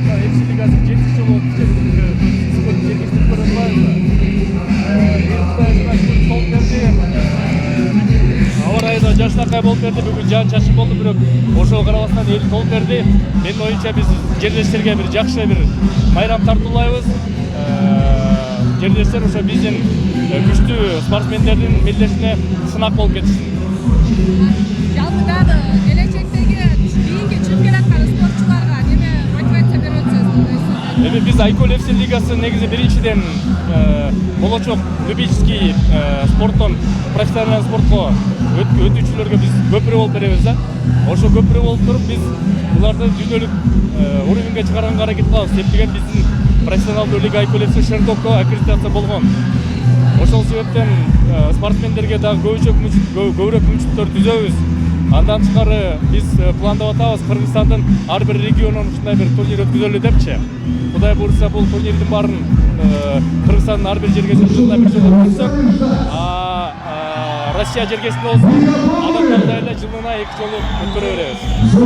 FC лигасы 7 жыл болуп жетиштирип көрө албайбыз. Аба ырайы да жакшынакай болуп берди. Бүгүн жаан чачык болду, бирок ошого карабастан эл толуп берди. Менин оюмча биз жерлештерге бир жакшы бир майрам тартуулайбыз. Жерлештер ошо биздин күчтүү спортсмендердин мелдешине сынак болуп кетишsin. Жалпы дагы келечектеги кийинки чемпионатка спортчуларга неме мотивация берип өтсөз? Эми биз Айкөл FC лигасы негизи биринчиден болочок любительский спорттон профессионалдык спортко өтүүчүлөргө биз көпүрө болуп беребиз да. Ошо көпүрө болуп туруп биз буларды дүйнөлүк уровеньге чыгарганга аракет кылабыз. Себеби биздин профессионалдуу лига Айкөл FC Шердокко аккредитация болгон. Ошол себептен спортсмендерге дагы көбүрөөк мүмкүнчүлүктөр түзөбүз. Андан тышкары биз пландап атабыз Кыргызстандын ар бир регионунан ушундай бир турнир өткүзөлү депчи. Кудай буйрса бул турнирдин баарын Кыргызстандын ар бир жергесинде жылда бир жолу өткөрсөк, Россия жергесинде болсун, адамдарды эле жылына 2 жолу өткөрө беребиз.